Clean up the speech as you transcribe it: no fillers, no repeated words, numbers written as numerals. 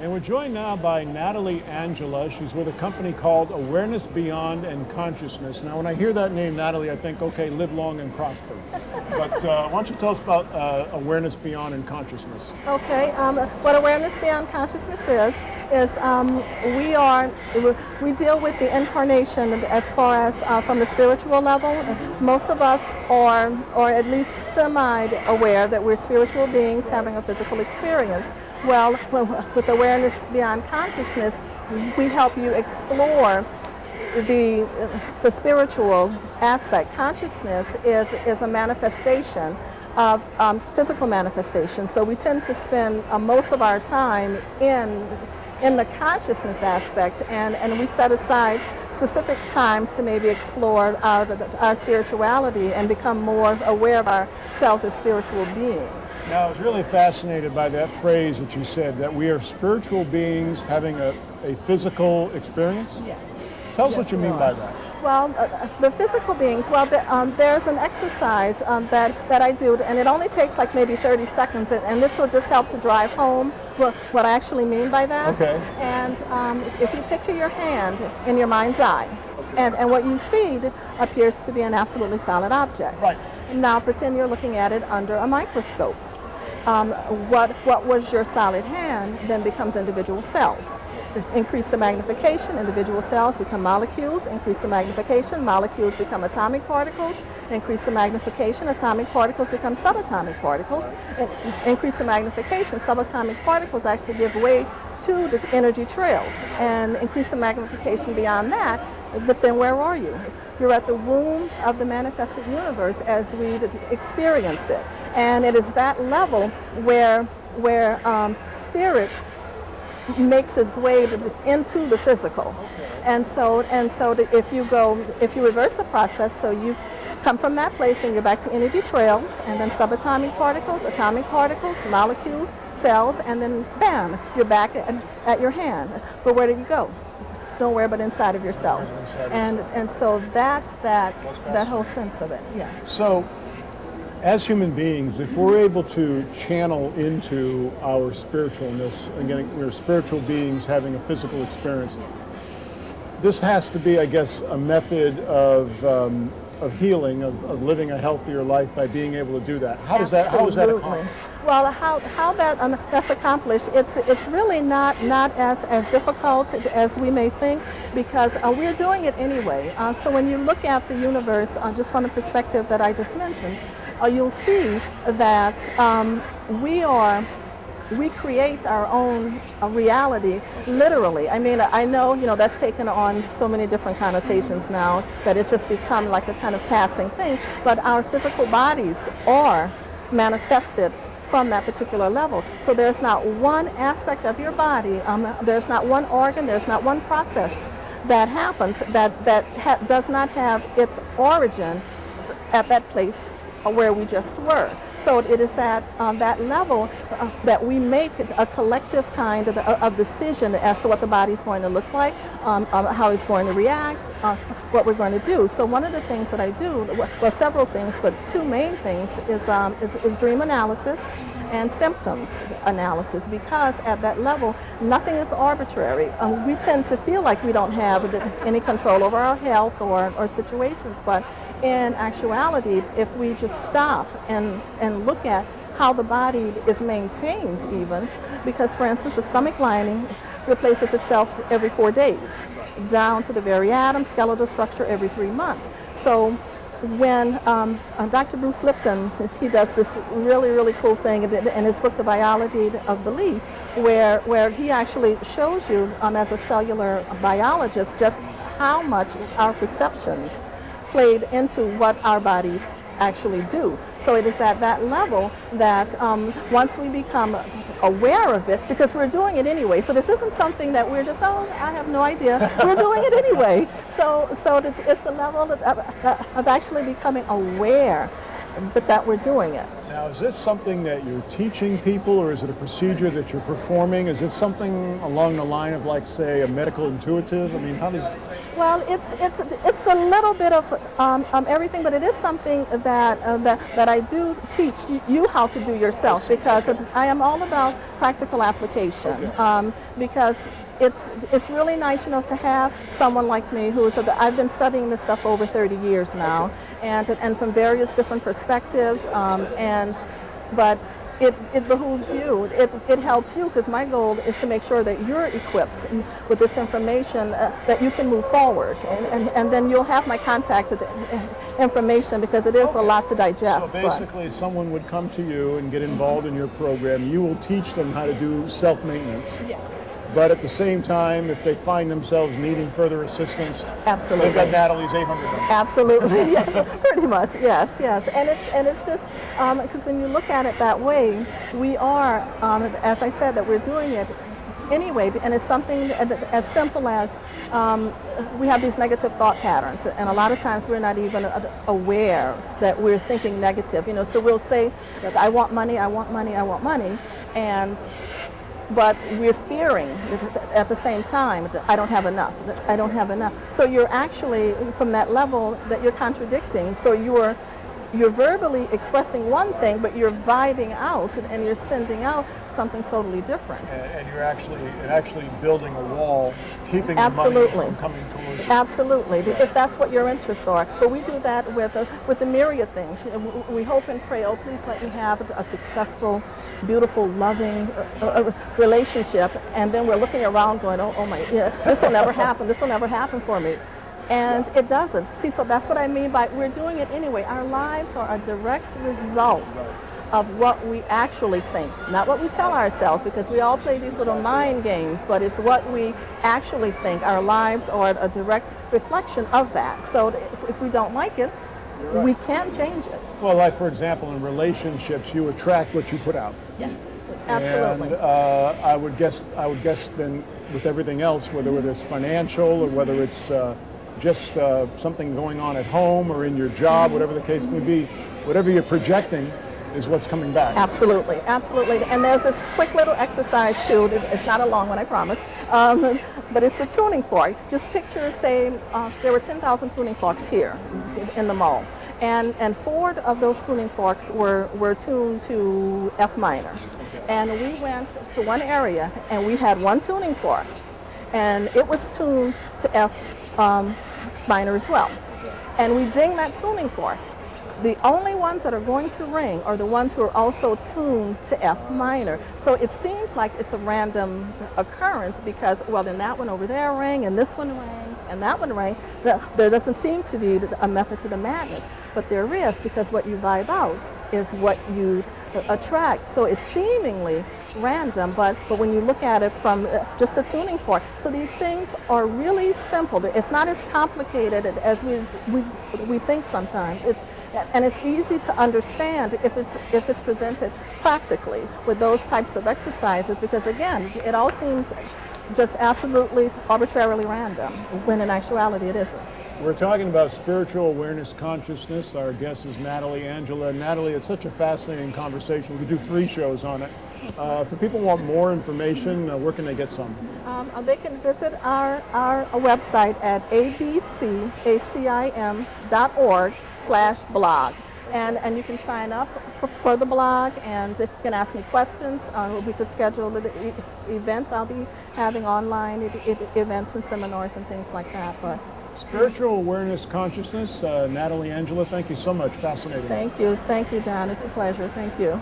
And we're joined now by Natalie Angela. She's with a company called Awareness Beyond and Consciousness. Now, when I hear that name, Natalie, I think, okay, live long and prosper. But why don't you tell us about Awareness Beyond and Consciousness? Okay, what Awareness Beyond Consciousness is we deal with the incarnation as far as from the spiritual level. Most of us are, or at least semi-aware that we're spiritual beings having a physical experience. Well, with Awareness Beyond Consciousness, we help you explore the spiritual aspect. Consciousness is a manifestation of physical manifestation. So we tend to spend most of our time in the consciousness aspect, and we set aside specific times to maybe explore our spirituality and become more aware of ourselves as spiritual beings. Now, I was really fascinated by that phrase that you said, that we are spiritual beings having a physical experience. Yes. Tell us what you mean by that. Well, the physical beings, well, there's an exercise that I do, and it only takes like maybe 30 seconds, and this will just help to drive home what I actually mean by that. Okay. And if you picture your hand in your mind's eye, and what you see appears to be an absolutely solid object. Right. Now pretend you're looking at it under a microscope. What was your solid hand then becomes individual cells. Increase the magnification, individual cells become molecules. Increase the magnification, molecules become atomic particles. Increase the magnification, atomic particles become subatomic particles. Increase the magnification, subatomic particles actually give way to the energy trails. And increase the magnification beyond that, but then where are you? You're at the womb of the manifested universe as we experience it. And it is that level where spirit makes its way into the physical. And so if you reverse the process, so you come from that place and you're back to energy trails, and then subatomic particles, atomic particles, molecules, cells, and then bam, you're back at your hand. But where did you go? Nowhere but inside of yourself. And so that's that whole sense of it. Yeah. So, as human beings, if we're able to channel into our spiritualness, again, we're spiritual beings having a physical experience, this has to be, I guess, a method of healing, of living a healthier life by being able to do that. How is that accomplished? Well, how that's accomplished, it's really not as difficult as we may think, because we're doing it anyway. So when you look at the universe, just from the perspective that I just mentioned, you'll see that we create our own reality, literally. I mean, I know, that's taken on so many different connotations now that it's just become like a kind of passing thing, but our physical bodies are manifested from that particular level. So there's not one aspect of your body, there's not one organ, there's not one process that happens that does not have its origin at that place where we just were. So it is at that level that we make a collective kind of decision as to what the body is going to look like, how it's going to react, what we're going to do. So one of the things that I do, well, several things, but two main things is dream analysis and symptoms analysis, because at that level, nothing is arbitrary. We tend to feel like we don't have any control over our health or situations, but in actuality, if we just stop and look at how the body is maintained even, because for instance, the stomach lining replaces itself every 4 days, down to the very atom, skeletal structure every 3 months. So when Dr. Bruce Lipton, he does this really, really cool thing in his book, The Biology of Belief, where he actually shows you as a cellular biologist just how much our perceptions played into what our bodies actually do. So it is at that level that once we become aware of it, because we're doing it anyway, so this isn't something that we're just, I have no idea, we're doing it anyway. So it's the level of actually becoming aware that we're doing it. Now, is this something that you're teaching people, or is it a procedure that you're performing? Is it something along the line of, like, say, a medical intuitive? I mean, how does... Well, it's a little bit of everything, but it is something that I do teach you how to do yourself, because I am all about practical application, Okay. because it's really nice, you know, to have someone like me I've been studying this stuff over 30 years now, Okay. and from various different perspectives, but it behooves you. It helps you, because my goal is to make sure that you're equipped with this information, that you can move forward, and then you'll have my contact information, because it is a lot to digest. So basically, someone would come to you and get involved in your program. You will teach them how to do self-maintenance. Yes. But at the same time, if they find themselves needing further assistance, Absolutely. they've got Natalie's 800 number. Absolutely, yes, pretty much, yes. And it's just, because when you look at it that way, we are, as I said, that we're doing it anyway, and it's something as simple as we have these negative thought patterns, and a lot of times we're not even aware that we're thinking negative. You know, so we'll say that I want money, I want money, I want money, but we're fearing at the same time that I don't have enough, I don't have enough. So you're actually, from that level, that you're contradicting. So you're verbally expressing one thing, but you're vibing out and you're sending out something totally different. And you're actually building a wall, keeping the money from coming towards you. Absolutely, because that's what your interests are. But we do that with a myriad of things. We hope and pray, oh, please let me have a successful, beautiful, loving relationship. And then we're looking around going, oh my, this will never happen. This will never happen for me. And it doesn't. See, so that's what I mean by we're doing it anyway. Our lives are a direct result of what we actually think, not what we tell ourselves, because we all play these little mind games, but it's what we actually think. Our lives are a direct reflection of that. So if we don't like it, we can't change it. Well, like, for example, in relationships, you attract what you put out. Yes, absolutely. And I would guess then with everything else, whether it's financial or whether it's just something going on at home or in your job, whatever the case may be, whatever you're projecting is what's coming back. Absolutely, absolutely. And there's this quick little exercise too. It's not a long one, I promise. But it's the tuning fork. Just picture, say, there were 10,000 tuning forks here in the mall. And 4 of those tuning forks were tuned to F minor. And we went to one area and we had one tuning fork. And it was tuned to F minor as well. And we ding that tuning fork. The only ones that are going to ring are the ones who are also tuned to F minor. So it seems like it's a random occurrence because, well, then that one over there rang, and this one rang, and that one rang. There doesn't seem to be a method to the madness, but there is, because what you vibe out is what you attract. So it's seemingly random, but when you look at it from just a tuning fork, so these things are really simple. It's not as complicated as we think sometimes. And it's easy to understand if it's presented practically with those types of exercises, because again, it all seems just absolutely arbitrarily random, when in actuality it isn't. We're talking about spiritual awareness consciousness. Our guest is Natalie Angela. Natalie, it's such a fascinating conversation. We could do 3 shows on it. For people who want more information, where can they get some? They can visit our website at abcacim.org/blog. And you can sign up for the blog, and if you can ask me questions, we could schedule the events. I'll be having online events and seminars and things like that. But Spiritual Awareness Consciousness, Natalie Angela, thank you so much. Fascinating. Thank you, Don. It's a pleasure. Thank you.